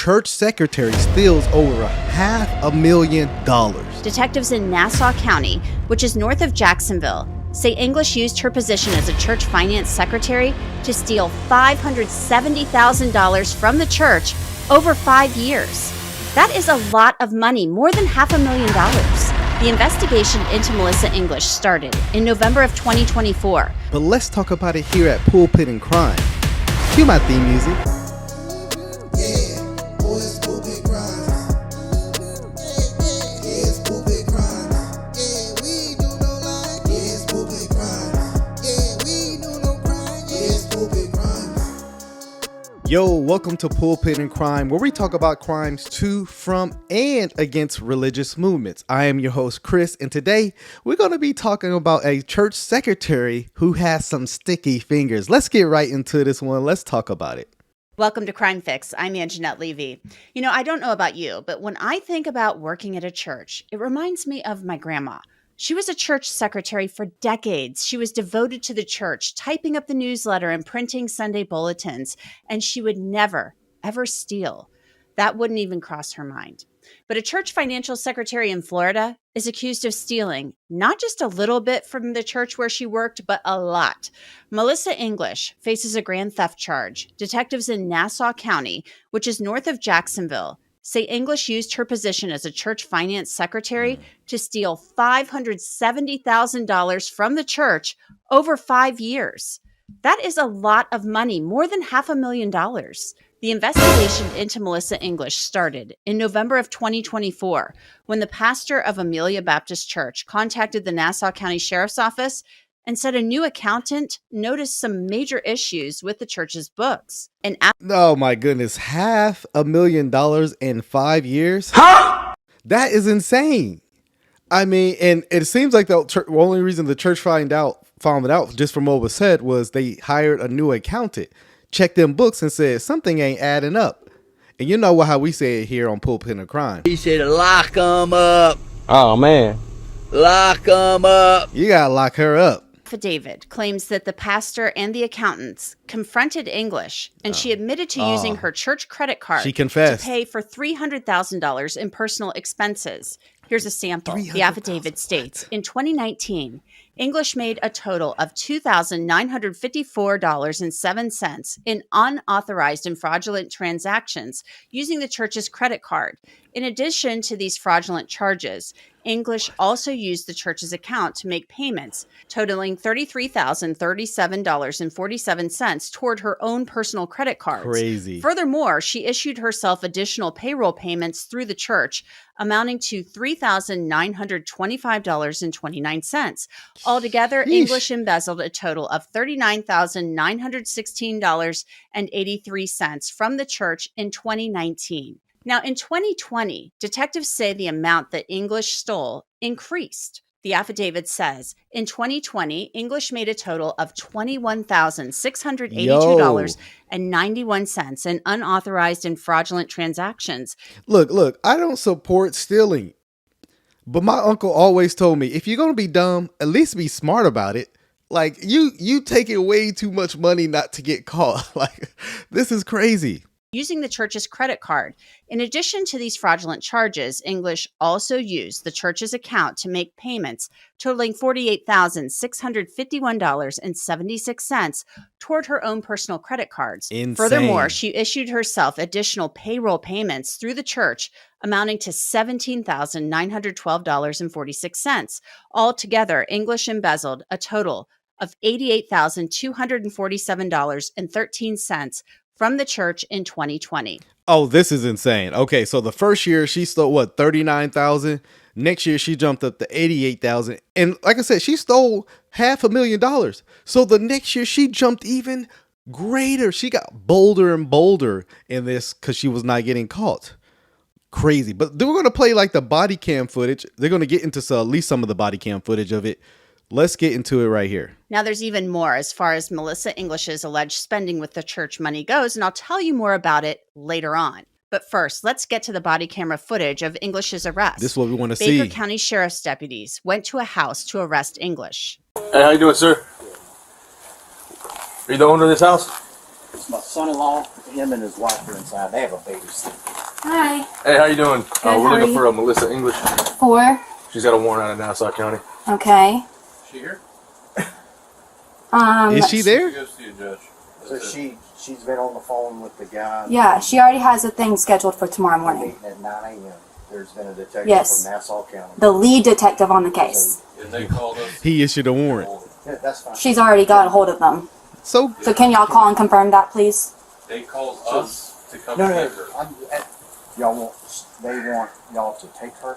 church secretary steals over $500,000. Detectives in Nassau County, which is north of Jacksonville, say English used her position as a church finance secretary to steal $570,000 from the church over 5 years. That is a lot of money, more than $500,000. The investigation into Melissa English started in November of 2024. But let's talk about it here at Pulpit and Crime. Cue my theme music. Yo, welcome to Pulpit and Crime, where we talk about crimes to, from, and against religious movements. I am your host, Chris, and today we're going to be talking about a church secretary who has some sticky fingers. Let's get right into this one. Let's talk about it. Welcome to Crime Fix. I'm Anjanette Levy. You know, I don't know about you, but when I think about working at a church, it reminds me of my grandma. She was a church secretary for decades. She was devoted to the church, typing up the newsletter and printing Sunday bulletins, and she would never, ever steal. That wouldn't even cross her mind. But a church financial secretary in Florida is accused of stealing not just a little bit from the church where she worked, but a lot. Melissa English faces a grand theft charge. Detectives in Nassau County, which is north of Jacksonville, say English used her position as a church finance secretary to steal $570,000 from the church over 5 years. That is a lot of money, more than $500,000. The investigation into Melissa English started in November of 2024 when the pastor of Amelia Baptist Church contacted the Nassau County Sheriff's Office and said a new accountant noticed some major issues with the church's books. Oh my goodness, $500,000 in 5 years? Huh? That is insane. I mean, and it seems like the only reason the church found it out just from what was said was they hired a new accountant, checked them books and said something ain't adding up. And you know how we say it here on Pulpit and Crime. He said, lock them up. Oh, man. Lock them up. You gotta lock her up. Affidavit claims that the pastor and the accountants confronted English, and she admitted to using her church credit card She confessed to pay for $300,000 in personal expenses. Here's a sample. The affidavit states, in 2019, English made a total of $2,954.07 in unauthorized and fraudulent transactions using the church's credit card. In addition to these fraudulent charges, English also used the church's account to make payments totaling $33,037.47 toward her own personal credit cards. Crazy. Furthermore, she issued herself additional payroll payments through the church amounting to $3,925.29. Altogether, English embezzled a total of $39,916.83 from the church in 2019. Now, in 2020, detectives say the amount that English stole increased. The affidavit says, in 2020, English made a total of $21,682.91 in unauthorized and fraudulent transactions. Look, I don't support stealing. But my uncle always told me, if you're going to be dumb, at least be smart about it. Like, you taking way too much money not to get caught. Like, this is crazy. Using the church's credit card. In addition to these fraudulent charges, English also used the church's account to make payments totaling $48,651.76 toward her own personal credit cards. Insane. Furthermore, she issued herself additional payroll payments through the church amounting to $17,912.46. Altogether, English embezzled a total of $88,247.13 from the church in 2020. Oh, this is insane. Okay, so the first year she stole what, 39,000? Next year she jumped up to 88,000. And like I said, she stole $500,000. So the next year she jumped even greater. She got bolder and bolder in this because she was not getting caught. Crazy. But then we're going to play like the body cam footage. They're going to get into at least some of the body cam footage of it. Let's get into it right here. Now, there's even more as far as Melissa English's alleged spending with the church money goes, and I'll tell you more about it later on. But first, let's get to the body camera footage of English's arrest. This is what we want to see. Baker County Sheriff's deputies went to a house to arrest English. Hey, how you doing, sir? Are you the owner of this house? It's my son-in-law. Him and his wife are inside. They have a babysitter. Hi. Hey, how you doing? how We're are looking you? for Melissa English. 4. She's got a warrant out of Nassau County. Okay. She here? Is she there? Goes to you, Judge. So she's been on the phone with the guy. Yeah, she already has a thing scheduled for tomorrow morning. Meeting at 9 a.m. There's been a detective Yes. from Nassau County. The lead detective on the case. And they called us. He issued a warrant. Yeah, that's fine. She's already got a hold of them. So So can y'all call and confirm that, please? They called us to come No, get no, her. they want y'all to take her.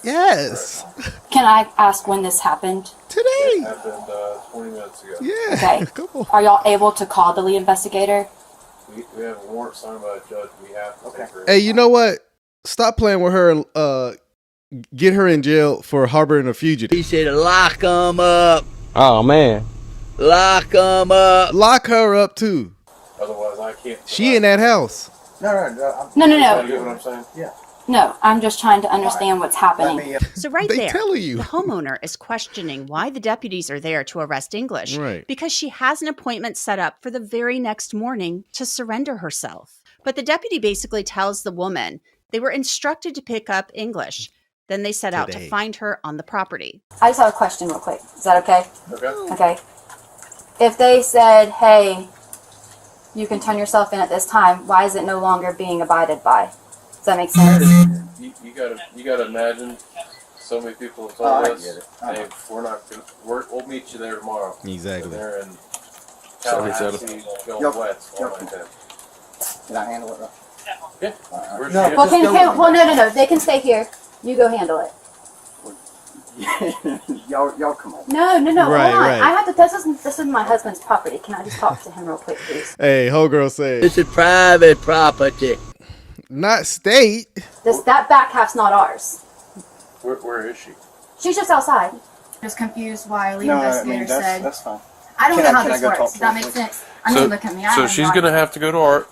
yes, Can I ask when this happened? today. Happened 20 minutes ago. Yeah. Okay. Come on. Are y'all able to call the lead investigator? We have a warrant signed by a judge. We have to take her. Hey, you know what? Stop playing with her and get her in jail for harboring a fugitive. He said, lock 'em up. Oh, man. Lock 'em up. Lock her up too. Otherwise, I can't. She in that house. No. You get what I'm saying? Yeah. No, I'm just trying to understand what's Let happening. me, So right They there, telling you. the homeowner is questioning why the deputies are there to arrest English. Right. Because she has an appointment set up for the very next morning to surrender herself. But the deputy basically tells the woman they were instructed to pick up English. Then they set out to Today. find her on the property. I just have a question real quick. Is that okay? Okay. Okay. If they said, hey, you can turn yourself in at this time, why is it no longer being abided by? Does that make sense? You gotta imagine. So many people have Oh, told I us, get it. "Hey, we're not gonna. We'll meet you there tomorrow." Exactly. And they're in Sorry, Tallahassee, going Yep. west, all Yep. like that. Can I handle it? Yeah. All right. Where's No, she? Well, just go with me. no. They can stay here. You go handle it. y'all come on. No. Right, Hold on. right. I have to. This is my husband's property. Can I just talk to him real quick, please? Hey, whole girl said, This is private property. not state. That back half's not ours. Where is she? She's just outside. Just confused why lead investigator said. that's fine. I don't Can know I- how can I this go works. talk Does to that her, make please? sense? I mean, look at me. So she's going to have to go to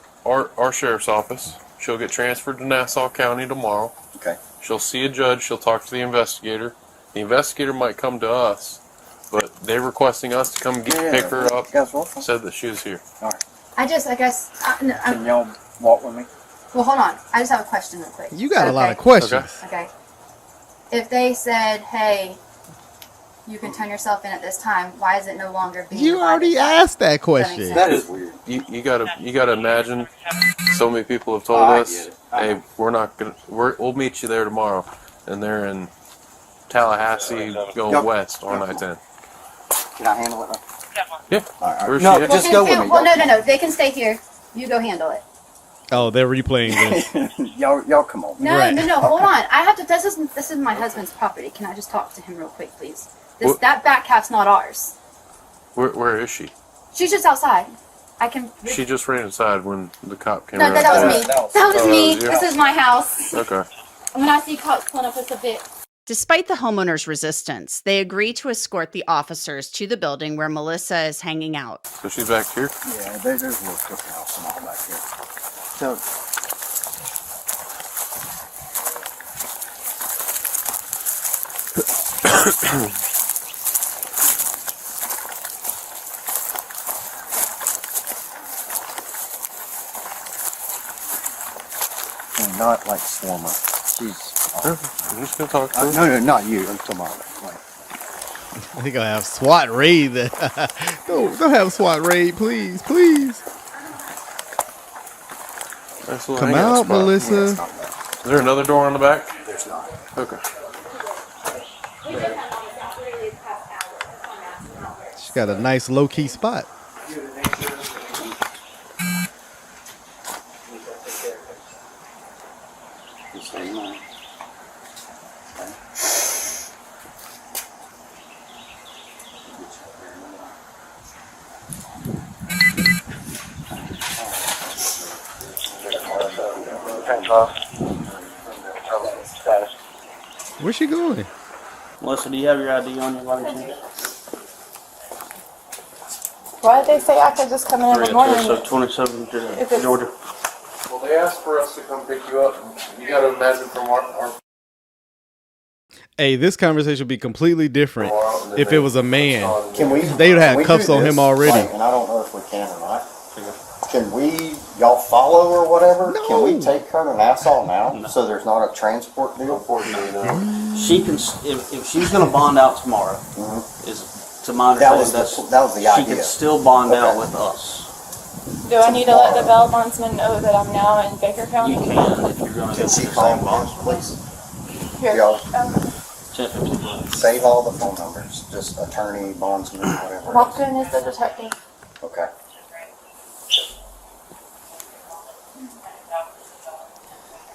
our sheriff's office. She'll get transferred to Nassau County tomorrow. Okay. She'll see a judge. She'll talk to the investigator. The investigator might come to us, but they're requesting us to come pick her up. You guys welcome. Said that she was here. I guess. Can y'all walk with me? Well, hold on. I just have a question real quick. You got a lot of Okay. questions. Okay. If they said, hey, you can turn yourself in at this time, why is it no longer being You already abided by? asked that That makes question. sense. That is weird. You gotta imagine. So many people have told Oh, I us, get it. I "Hey, know. we're not gonna. We'll meet you there tomorrow," and they're in Tallahassee, going Yep. west on Yep. I-10. Can I handle it? Yeah. All right. Where's No, she at? just go with me. Well, no. They can stay here. You go handle it. Oh, they're replaying this. y'all come on. No, Right. no. Hold on. I have to. This is my husband's property. Can I just talk to him real quick, please? That back half's not ours. Where is she? She's just outside. I can. She just ran inside when the cop came No, around. that was me. That was- That was Oh, me. that was you. This is my house. Okay. When I see cops pulling up, it's a bit. Despite the homeowner's resistance, they agree to escort the officers to the building where Melissa is hanging out. So she's back here? Yeah, there's a little cookhouse and all back here. So, not like Swarmer. She's. I'm just gonna talk to her. No, not you. I'm talking about like. They gonna have SWAT raid. Don't have SWAT raid, please. Nice little Come hangout out, spot. Melissa. It's not that. Is there another door on the back? There's not. Okay. She got a nice low key spot. Just hang on. Where's she going? Melissa, do you have your ID on you by any chance? Why did they say I could just come in the morning? So 27 If it's- Georgia. Well, they asked for us to come pick you up. You gotta imagine from our Hey, this conversation would be completely different if it was a man. Can we? They would have can we cuffs do on this? him already. Like, and I don't know if we can or not. Can we y'all follow or whatever, No. can we take her to Nassau now so there's not a transport deal? Unfortunately, no. She can, if she's gonna bond out tomorrow, is to my That understanding, was the she idea. can still bond out Okay. with us. Do I need to let the bail bondsman know that I'm now in Baker County? You can if you're gonna go Can to she the call same me, bonds. please? Here. Y'all 10:15. save all the phone numbers, just attorney, bondsman, whatever. Watson is the detective. Okay.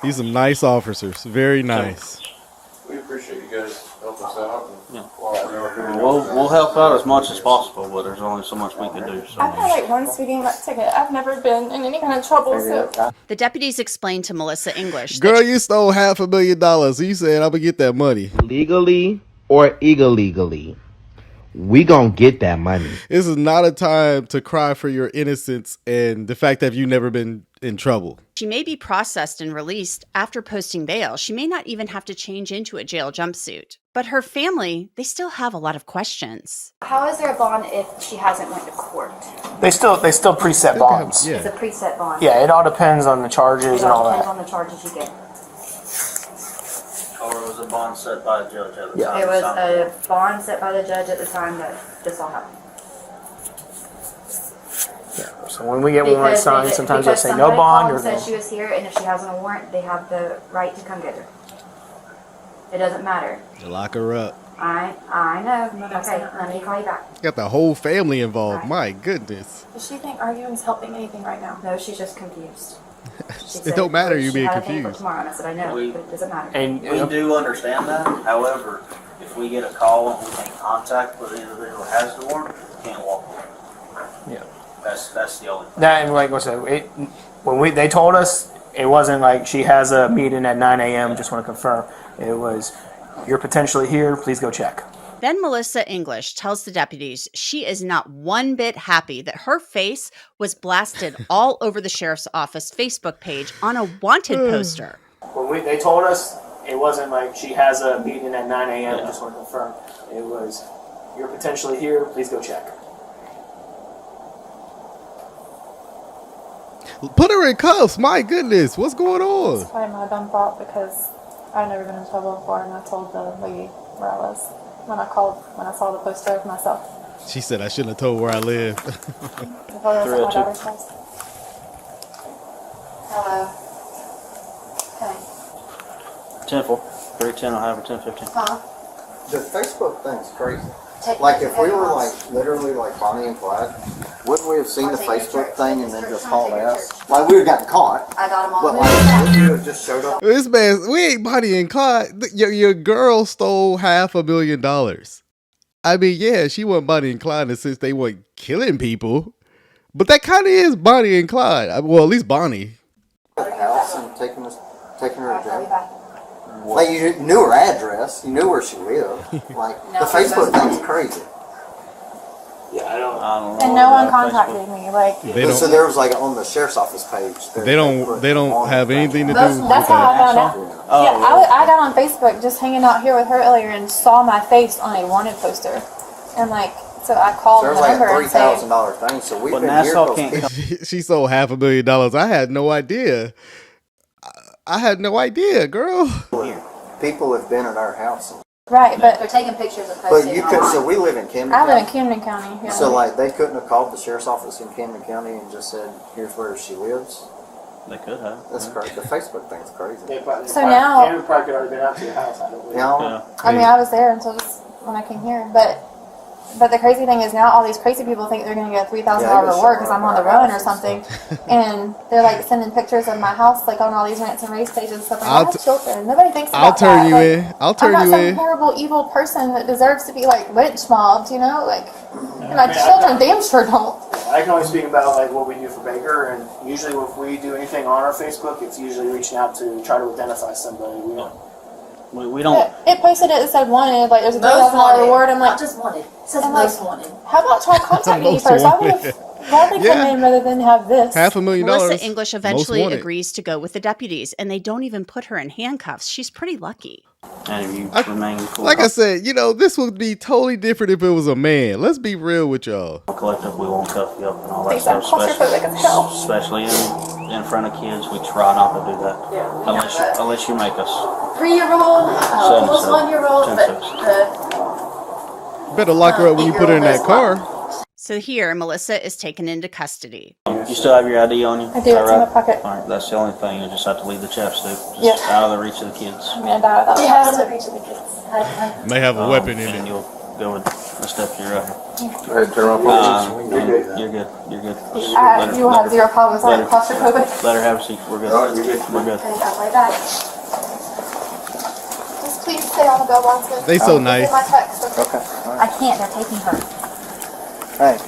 These some nice officers. Very nice. We appreciate you guys helping us out. And Yeah. We'll We'll help out as much as possible, but there's only so much we can do. So. I've had like one speeding ticket. I've never been in any kind of trouble, so The deputies explained to Melissa English Girl, that you stole $500,000. You said I'm gonna get that money. Legally or illegally, we gonna get that money. This is not a time to cry for your innocence and the fact that you've never been in trouble. she may be processed and released after posting bail. She may not even have to change into a jail jumpsuit. But her family, they still have a lot of questions. How is there a bond if she hasn't went to court? They still preset bonds. It's a preset bond. Yeah, it all depends on the charges It and all all depends that. on the charges you get. Or it was a bond set by a judge at the Yeah. time. It was a bond set by the judge at the time that this all happened. So when we get warrants signed, sometimes they'll say no somebody bond called or and said she was here, and if she has a warrant, they have the right to come get her. It doesn't matter. Lock her up. I know. Okay, let me call you back. Got the whole family involved. Right. My goodness. does she think arguing is helping anything right now? No, she's just confused. She It said don't matter you she being had a thing for confused. tomorrow, and I said I know, We- but it doesn't matter. And We do understand that. However, if we get a call and we make contact with the individual who has the warrant, we can't walk away. yeah, That's the only thing. that and like I said, when they told us it wasn't like she has a meeting at 9 a.m. Just want to confirm. It was you're potentially here. Please go check. Then Melissa English tells the deputies she is not one bit happy that her face was blasted all over the sheriff's office Facebook page on a wanted poster. When they told us it wasn't like she has a meeting at 9 a.m. Just want to confirm. It was you're potentially here. Please go check. Put her in cuffs. My goodness. What's going on? It's probably my dumb fault because I've never been in trouble before, and I told the lady where I was when I saw the poster of myself. She said I shouldn't have told where I live. I told her I was at my daughter's house. Hello. Okay. 10-4. 3:10. I'll have her 10:15. Huh? The Facebook thing's crazy. Take Like me if to we your were house. like literally like Bonnie and Clyde, wouldn't we have seen the I'll take you to Facebook church. thing and Take then you to just church. hauled I'll take you to ass? church. Like we would have gotten caught. I got them all But in like the we would have just showed up. This man, we ain't Bonnie and Clyde. Your girl stole $500,000. I mean, yeah, she wasn't Bonnie and Clyde in the sense they weren't killing people. But that kind of is Bonnie and Clyde. Well, at least Bonnie. At the house and taking her I'll to call you jail. back. Like you knew her address, you knew where she lived. Like No, the Facebook that's- thing's crazy. Yeah, I don't. I don't know. And no one about contacted Facebook. me. Like They So don't. there was like on the sheriff's office page. They don't have anything to do with that's how I that. found out. Oh, Yeah, I got on Facebook just hanging out here with her earlier and saw my face on a wanted poster, and like so I called There the was like number a and said, $3,000 thing. So we've But been Nassau here. can't She sold $500,000. I had no idea. I had no idea, girl. People have been at our house. right, They're but taking pictures of But posting you could. online. So we live in Camden I live in County. Camden County. Yeah. So like they couldn't have called the sheriff's office in Camden County and just said, "Here's where she lives." They could have. That's crazy. The Facebook thing's crazy. So now- Cameron probably could already been out to your house. I don't believe. Now, Yeah. I mean, I was there until just when I came here, but the crazy thing is now all these crazy people think they're going to get a $3,000 reward because I'm on the run or something, and they're like sending pictures of my house like on all these rants and race pages and stuff. Like, I have children. Nobody thinks about I'll turn that. you Like, in. I'll turn I'm you not some in. horrible evil person that deserves to be like lynch mobbed, you know? Like, and my children damn sure don't. I can only speak about like what we do for Baker, and usually if we do anything on our Facebook, it's usually reaching out to try to identify somebody. We don't. We don't. It posted it said wanted, like there's a Most $3,000 wanted. reward. I'm like, Not just wanted. It says I'm like, most wanted. how about try contacting me Most first? I would wanted. have gladly come Yeah. in rather than have this. $500,000. Melissa English Most eventually wanted. agrees to go with the deputies, and they don't even put her in handcuffs. She's pretty lucky. And if you remain cool. Like I said, this would be totally different if it was a man. Let's be real with y'all. collective, we won't cuff you up and all that Thanks, I'm stuff. claustrophobic as hell. Especially in in front of kids, we try not to do that. Unless you make us. 3-year-old, almost 1-year-old, but Better lock her up when you put her in that car. So here, Melissa is taken into custody. You still have your ID on you? I do. It's in my pocket. All right, that's the only thing. You just have to leave the chapstick. Yeah. Out of the reach of the kids. I'm gonna die without chapstick. May have a weapon in And it. you'll go with the step to your right. Go ahead, turn off all this. You're good. You're good. You will have zero problems. I'm claustrophobic. Let her have a seat. We're good. Oh, you're good. We're good. Okay, got my back. Just please stay on the billboard. So They so nice. my text. Okay. I can't. They're taking her. Hey,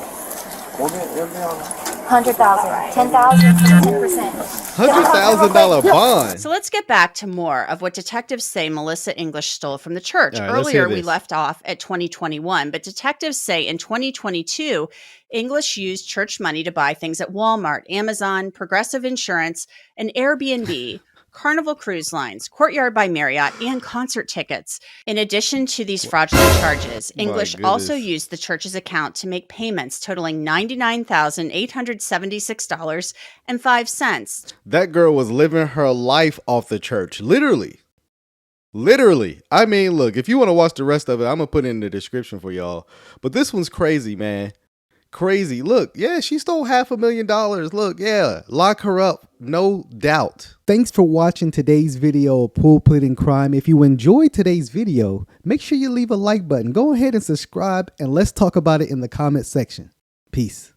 we'll be on. 100,000, 10,000, 10%. $100,000 bond. So let's get back to more of what detectives say Melissa English stole from the church. All right, let's hear Earlier, we this. left off at 2021, but detectives say in 2022, English used church money to buy things at Walmart, Amazon, Progressive Insurance, and Airbnb, Carnival Cruise Lines, Courtyard by Marriott, and concert tickets. In addition to these fraudulent charges, English also goodness. used the church's account to make payments totaling $99,876.05. That girl was living her life off the church. Literally. I mean, look, if you want to watch the rest of it, I'm going to put it in the description for y'all. But this one's crazy, man. Crazy. Look, yeah, she stole $500,000. Look, yeah, lock her up. No doubt. Thanks for watching today's video of Pulpit and Crime. If you enjoyed today's video, make sure you leave a like button. Go ahead and subscribe, and let's talk about it in the comment section. Peace.